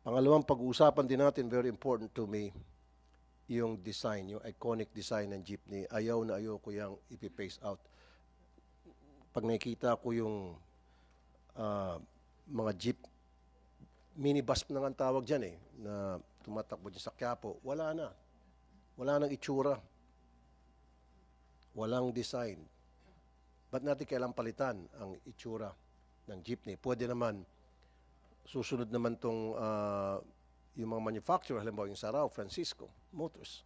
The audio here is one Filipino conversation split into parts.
Pangalawang pag-uusapan din natin, very important to me, yung design, yung iconic design ng jeepney. Ayaw na ayaw ko yung ipipace out. Pag nakikita ko yung mga jeep, minibus na nga ang tawag dyan na tumatakbo dyan sa Quiapo, wala na. Wala nang itsura. Walang design. Ba't natin kailangang palitan ang itsura ng jeepney? Pwede naman, susunod naman itong yung mga manufacturer, halimbawa yung Sarao, Francisco Motors,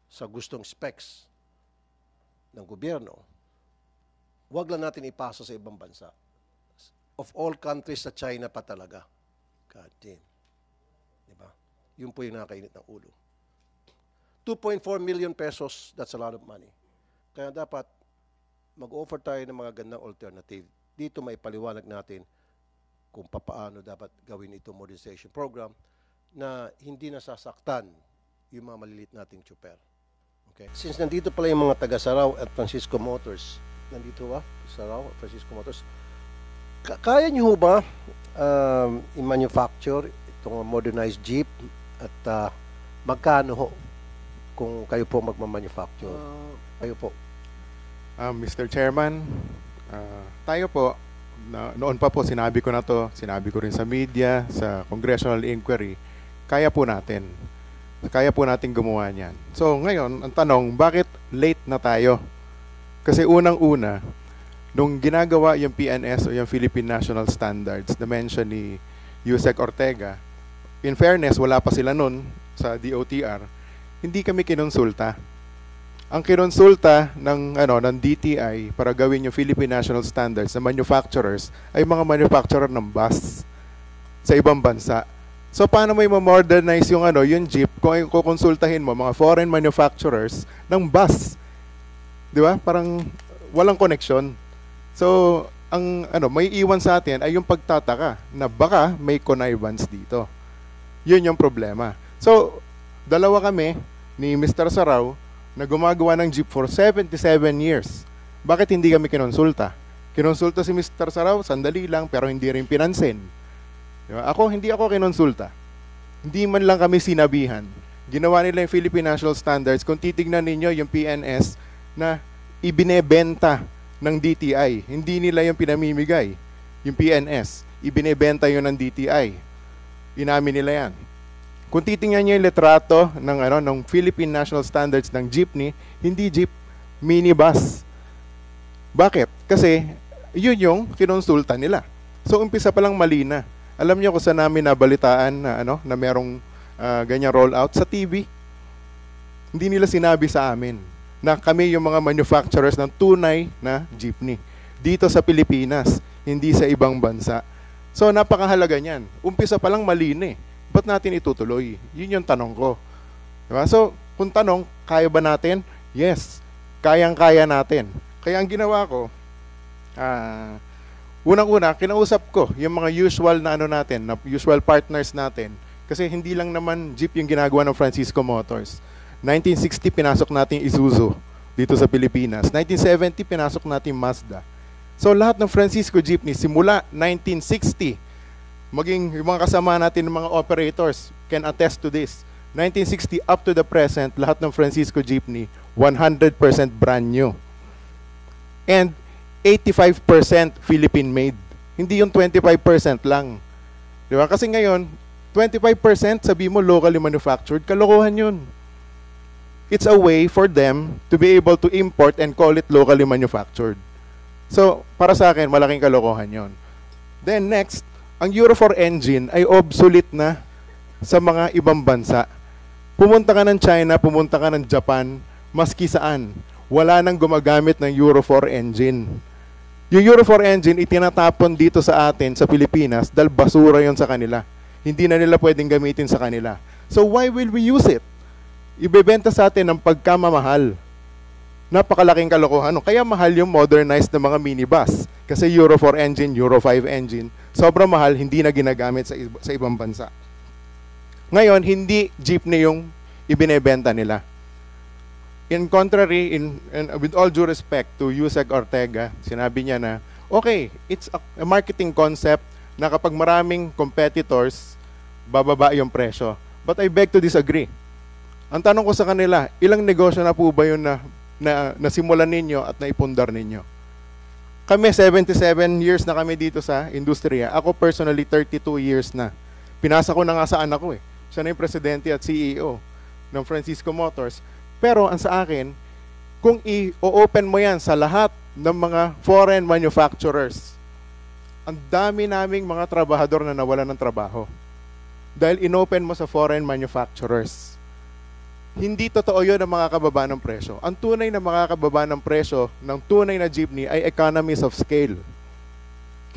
sa gustong specs ng gobyerno, wag lang natin ipasa sa ibang bansa. Of all countries, sa China pa talaga. God damn. Diba? Yun po yung nakakainit ng ulo. 2.4 million pesos, that's a lot of money. Kaya dapat mag-offer tayo ng mga gandang alternative. Dito may paliwanag natin kung paano dapat gawin itong modernization program na hindi nasasaktan yung mga maliliit nating tsuper. Okay? Since nandito pala yung mga taga Sarao at Francisco Motors, nandito ba? Sarao at Francisco Motors, kaya nyo ba i-manufacture itong modernized jeep at magkano ho kung kayo po magmamanufacture? Kayo po. Mr. Chairman, tayo po, noon pa po sinabi ko na to, sinabi ko rin sa media, sa congressional inquiry, kaya po natin. Kaya po natin gumawa niyan. So ngayon, ang tanong, bakit late na tayo? Kasi unang-una, nung ginagawa yung PNS o yung Philippine National Standards na mention ni Yusek Ortega, in fairness, wala pa sila nun sa DOTR, hindi kami kinonsulta. Ang kinonsulta ng DTI para gawin yung Philippine National Standards sa manufacturers ay mga manufacturer ng bus sa ibang bansa. So paano mo i-modernize yung jeep kung kukonsultahin mo mga foreign manufacturers ng bus? 'Di ba? Parang walang connection. So ang may iwan sa atin ay yung pagtataka na baka may connivance dito. Yun yung problema. So dalawa kami ni Mr. Sarao na gumagawa ng jeep for 77 years. Bakit hindi kami kinonsulta? Kinonsulta si Mr. Sarao, sandali lang, pero hindi rin pinansin. Diba? Hindi ako kinonsulta. Hindi man lang kami sinabihan. Ginawa nila yung Philippine National Standards. Kung titignan ninyo yung PNS na ibinebenta ng DTI, hindi nila yung pinamimigay. Yung PNS, ibinebenta yun ng DTI. Inamin nila yan. Kung titingnan niyo yung litrato ng Philippine National Standards ng jeepney, hindi jeep, minibus. Bakit? Kasi yun yung kinonsulta nila. So umpisa pa lang mali na. Alam niyo kung saan namin nabalitaan na merong ganyang rollout sa TV. Hindi nila sinabi sa amin na kami yung mga manufacturers ng tunay na jeepney dito sa Pilipinas, hindi sa ibang bansa. So napakahalaga niyan. Umpisa pa lang mali na. Ba't natin itutuloy? Yun yung tanong ko. Diba? So, kung tanong, kaya ba natin? Yes, kayang-kaya natin. Kaya ang ginawa ko, unang-una, kinausap ko yung mga usual na usual partners natin. Kasi hindi lang naman jeep yung ginagawa ng Francisco Motors. 1960, pinasok natin Isuzu dito sa Pilipinas. 1970, pinasok natin Mazda. So, lahat ng Francisco jeepney, simula 1960, maging yung mga kasama natin ng mga operators can attest to this. 1960 up to the present, lahat ng Francisco jeepney, 100% brand new. And 85% Philippine-made. Hindi yung 25% lang. Di ba? Kasi ngayon, 25% sabi mo locally manufactured, kalokohan yun. It's a way for them to be able to import and call it locally manufactured. So, para sa akin, malaking kalokohan yun. Then next, ang Euro 4 engine ay obsolete na sa mga ibang bansa. Pumunta ka ng China, pumunta ka ng Japan, maski saan, wala nang gumagamit ng Euro 4 engine. Yung Euro 4 engine, itinatapon dito sa atin, sa Pilipinas, dahil basura yon sa kanila. Hindi na nila pwedeng gamitin sa kanila. So why will we use it? Ibebenta sa atin ng pagkamamahal. Napakalaking kalokohan. Kaya mahal yung modernized na mga minibus. Kasi Euro 4 engine, Euro 5 engine, sobrang mahal, hindi na ginagamit sa ibang bansa. Ngayon, hindi jeepney yung ibinebenta nila. In contrary, with all due respect to Yusek Ortega, sinabi niya na, okay, it's a marketing concept na kapag maraming competitors, bababa yung presyo. But I beg to disagree. Ang tanong ko sa kanila, ilang negosyo na po ba yun na nasimulan ninyo at naipundar ninyo? Kami, 77 years na kami dito sa industriya. Ako personally, 32 years na. Pinasa ko na nga sa anak ko eh. Siya na yung presidente at CEO ng Francisco Motors. Pero ang sa akin, kung i-open mo yan sa lahat ng mga foreign manufacturers, ang dami naming mga trabahador na nawalan ng trabaho. Dahil inopen mo sa foreign manufacturers. Hindi totoo yun ang makakababa ng presyo. Ang tunay na makakababa ng presyo ng tunay na jeepney ay economies of scale.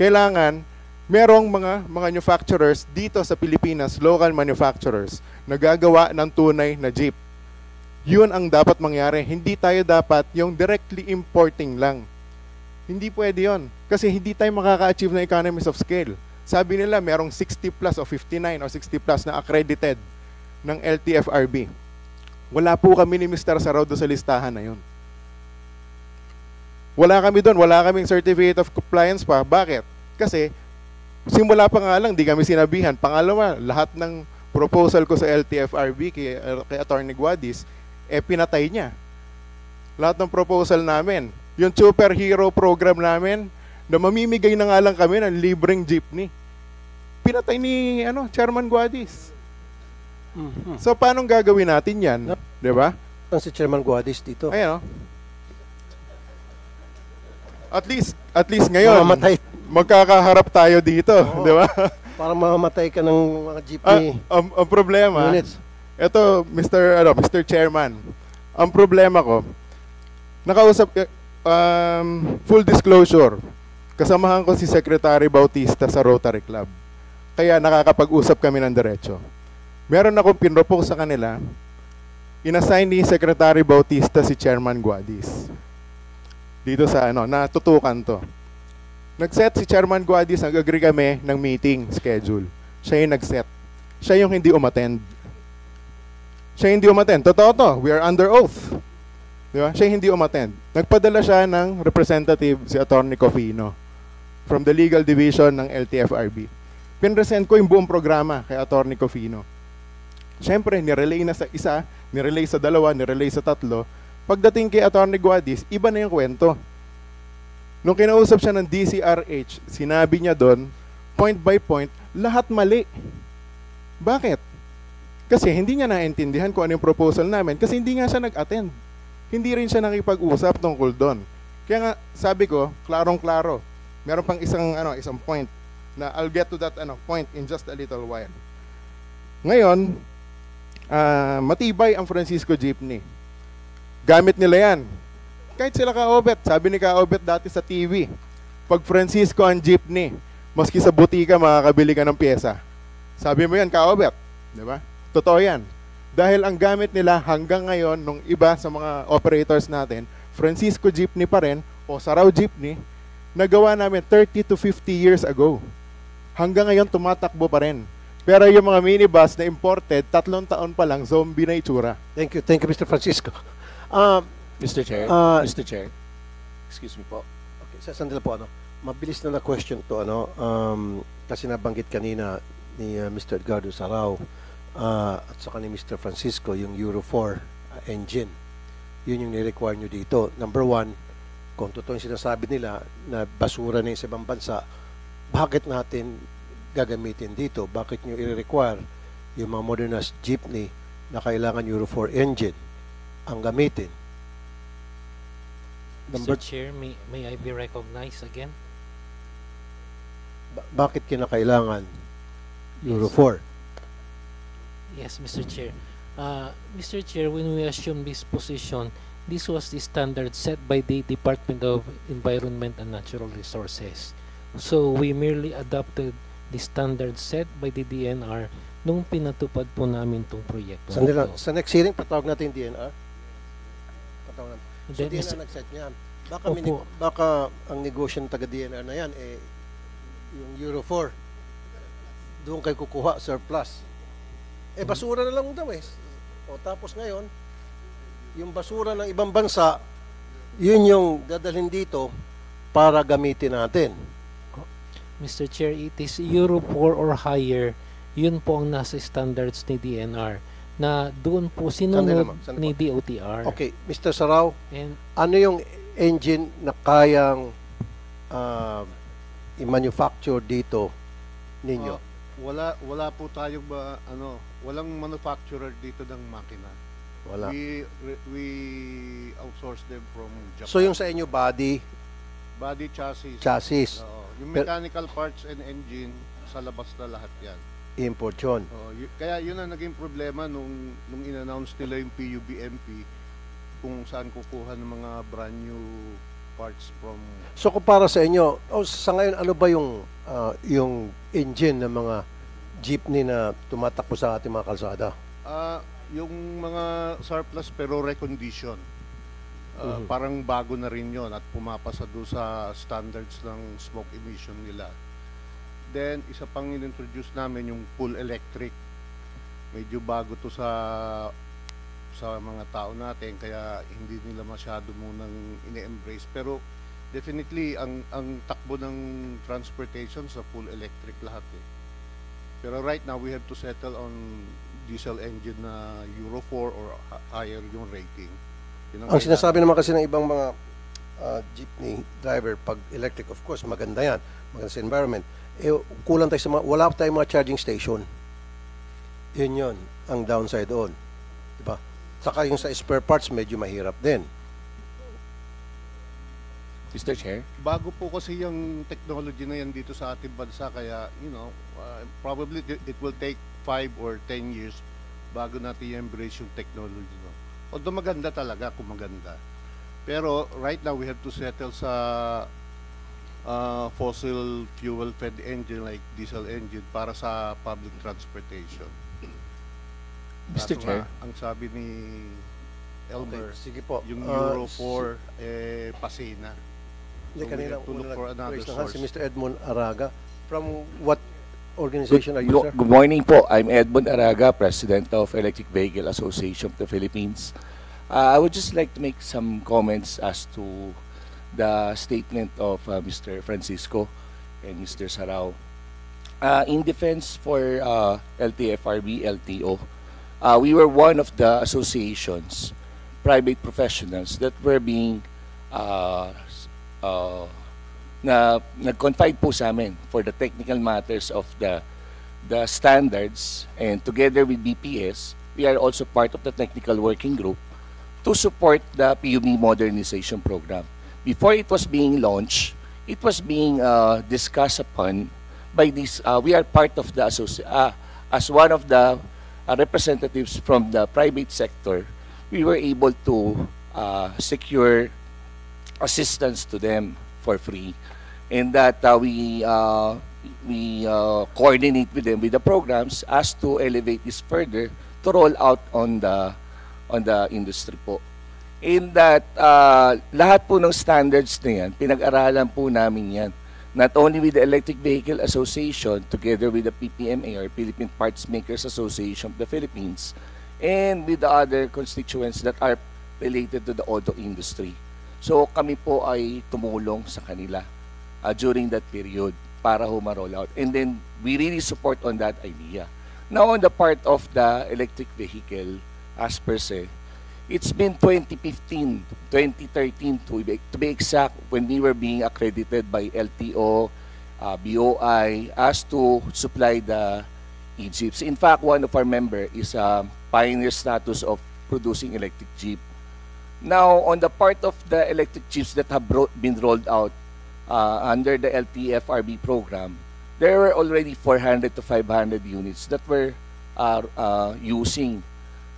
Kailangan, merong mga manufacturers dito sa Pilipinas, local manufacturers, na gagawa ng tunay na jeep. Yun ang dapat mangyari. Hindi tayo dapat yung directly importing lang. Hindi pwede yun. Kasi hindi tayo makaka-achieve ng economies of scale. Sabi nila, merong 60 plus o 59 o 60 plus na accredited ng LTFRB. Wala po kami ni Mr. Sarao doon sa listahan na yun. Wala kami doon. Wala kaming certificate of compliance pa. Bakit? Kasi simula pa nga lang, di kami sinabihan. Pangalawa, lahat ng proposal ko sa LTFRB kay Attorney Guadis, pinatay niya. Lahat ng proposal namin. Yung superhero program namin, na mamimigay na nga lang kami ng libreng jeepney. Pinatay ni Chairman Guadis. So, paano gagawin natin yan? Di ba? Ang si Chairman Guadis dito. Ayan, At least ngayon, magkakaharap tayo dito. Di ba? Para mamamatay ka ng mga jeepney. Ang problema, ito, Mr. Chairman, ang problema ko, nakausap, full disclosure, kasamahan ko si Secretary Bautista sa Rotary Club. Kaya nakakapag-usap kami ng diretso. Meron akong pinropose sa kanila, inassign ni Secretary Bautista si Chairman Guadis. Dito sa natutukan to. Nag-set si Chairman Guadis, nag-agree kami ng meeting schedule. Siya yung nag-set. Siya yung hindi umattend. Totoo to. We are under oath. Di ba? Siya yung hindi umattend. Nagpadala siya ng representative, si Attorney Cofino, from the legal division ng LTFRB. Pinresent ko yung buong programa kay Attorney Cofino. Siyempre, nirelay na sa isa, nirelay sa dalawa, nirelay sa tatlo. Pagdating kay Attorney Guadis, iba na yung kwento. Nung kinausap siya ng DCRH, sinabi niya doon, point by point, lahat mali. Bakit? Kasi hindi niya naintindihan kung ano yung proposal namin, kasi hindi nga siya nag-attend. Hindi rin siya nakipag-usap tungkol doon. Kaya nga, sabi ko, klarong-klaro. Meron pang isang point na I'll get to that point in just a little while. Ngayon, matibay ang Francisco Jeepney. Gamit nila yan. Kahit sila Ka-Obet, sabi ni Ka-Obet dati sa TV, pag Francisco ang jeepney, maski sa butika makakabili ka ng pyesa. Sabi mo yan, Ka-Obet. Di ba? Totoo yan. Dahil ang gamit nila hanggang ngayon, nung iba sa mga operators natin, Francisco Jeepney pa rin, o Sarao Jeepney, nagawa namin 30 to 50 years ago. Hanggang ngayon, tumatakbo pa rin. Pero yung mga minibus na imported, 3 taon pa lang, zombie na itsura. Thank you, Mr. Francisco. Mr. Chair, Mr. Chair, excuse me po. Okay, sandali po, mabilis na question to, kasi nabanggit kanina ni Mr. Edgardo Sarao at saka ni Mr. Francisco, yung Euro 4 engine. Yun yung ni-require nyo dito. Number one, kung totoo yung sinasabi nila na basura na yung sa ibang bansa, bakit natin gagamitin dito? Bakit nyo i-require yung mga modernized jeepney na kailangan Euro 4 engine ang gamitin? Mr. Chair, may I be recognized again? Bakit kinakailangan Euro 4? Yes, Mr. Chair. Mr. Chair, when we assumed this position, this was the standard set by the Department of Environment and Natural Resources. So we merely adopted the standard set by the DNR nung pinatupad po namin itong proyekto. Sa next hearing, patawag natin yung DNR? Patawag natin. So DNR nag-set niyan. Baka ang negosyo ng taga-DNR na yan, yung Euro 4, doon kayo kukuha surplus. Basura na lang daw O tapos ngayon, yung basura ng ibang bansa, yun yung dadalhin dito para gamitin natin. Mr. Chair, it is Euro 4 or higher yun po ang nasa standards ni DNR na doon po Sandali sinunod lamang, sandali ni po. DOTR. Okay, Mr. Sarao, And ano yung engine na kayang i-manufacture dito ninyo? Wala po tayong walang manufacturer dito ng makina. Wala. We outsource them from Japan. So yung sa inyo body, chassis. chassis, Oo. Yung mechanical parts and engine sa labas na lahat 'yan. import yun. Kaya yun ang naging problema nung in-announce nila yung PUBMP kung saan kukuha ng mga brand new parts from. So kung para sa inyo, sa ngayon ano ba yung engine ng mga jeepney na tumatakbo sa ating mga kalsada? Yung mga surplus pero recondition. Parang bago na rin yon at pumapasa doon sa standards ng smoke emission nila. Then, isa pang in-introduce namin yung full electric. Medyo bago to sa mga tao natin, kaya hindi nila masyado munang ine-embrace. Pero, definitely, ang takbo ng transportation sa full electric lahat eh. Pero right now, we have to settle on diesel engine na Euro 4 or higher yung rating. Ang sinasabi naman kasi ng ibang mga jeepney driver, pag electric, of course, maganda yan. Maganda sa environment. Kulang tayo sa wala pa tayong mga charging station. Yun ang downside doon. Diba? Saka yung sa spare parts, medyo mahirap din. Mr. Chair? Bago po kasi yung technology na yan dito sa ating bansa, kaya, probably it will take 5 or 10 years bago natin i-embrace yung technology. No? Although maganda talaga kung maganda. Pero right now, we have to settle sa fossil fuel fed engine like diesel engine para sa public transportation. Mr. Kaso Chair? nga, ang sabi ni Elmer, Sige po. yung Euro 4 pasina. Hindi, So we kanina have to look for another raise ng hand source. si Mr. Edmond Araga. From what organization are you, sir? Good morning po. I'm Edmond Araga, President of Electric Vehicle Association of the Philippines. I would just like to make some comments as to the statement of Mr. Francisco and Mr. Sarao. In defense for LTFRB, LTO, we were one of the associations, private professionals that were being nag-confide po sa amin for the technical matters of the standards, and together with BPS, we are also part of the technical working group to support the PUB modernization program. Before it was being launched, it was being discussed upon by this. We are part of the as one of the representatives from the private sector. We were able to secure assistance to them for free, and that we coordinate with them with the programs as to elevate this further to roll out on the industry po. In that, lahat po ng standards na yan, pinag-aralan po namin yan. Not only with the Electric Vehicle Association, together with the PPMA or Philippine Parts Makers Association of the Philippines, and with the other constituents that are related to the auto industry. So kami po ay tumulong sa kanila during that period para ma-roll out. And then we really support on that idea. Now on the part of the electric vehicle, as per se, it's been 2015, 2013 to be exact, when we were being accredited by LTO, BOI, as to supply the e-jeeps. In fact, one of our members is a pioneer status of producing electric jeep. Now, on the part of the electric jeeps that have been rolled out under the LTFRB program, there were already 400 to 500 units that were using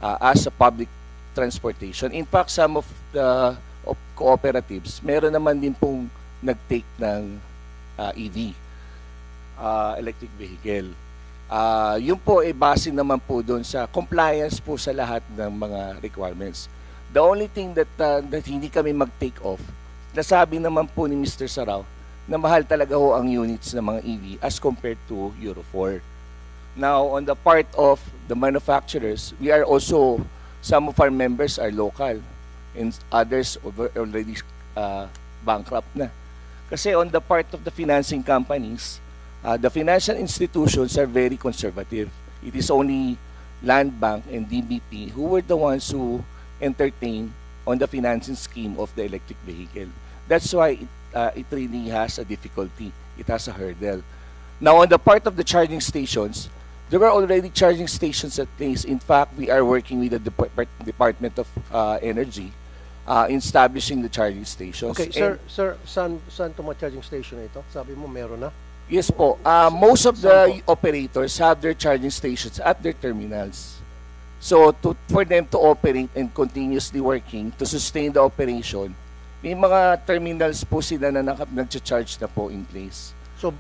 as a public transportation. In fact, some of the cooperatives, meron naman din pong nag-take ng EV, electric vehicle. Yun po ay base naman po doon sa compliance po sa lahat ng mga requirements. The only thing that hindi kami mag-take off, nasabi naman po ni Mr. Sarao na mahal talaga ho ang units ng mga EV as compared to Euro 4. Now, on the part of the manufacturers, we are also, some of our members are local and others already bankrupt na. Kasi on the part of the financing companies, The financial institutions are very conservative. It is only Land Bank and DBP who were the ones who entertained on the financing scheme of the electric vehicle. That's why it really has a difficulty. It has a hurdle. Now, on the part of the charging stations, there were already charging stations at place. In fact, we are working with the Department of Energy in establishing the charging stations. Okay, And- sir, saan itong mga charging station na ito? Sabi mo, meron na? Yes po. Most of the operators have their charging stations at their terminals. So for them to operate and continuously working to sustain the operation, may mga terminals po sila na nag-charge na po in place. So,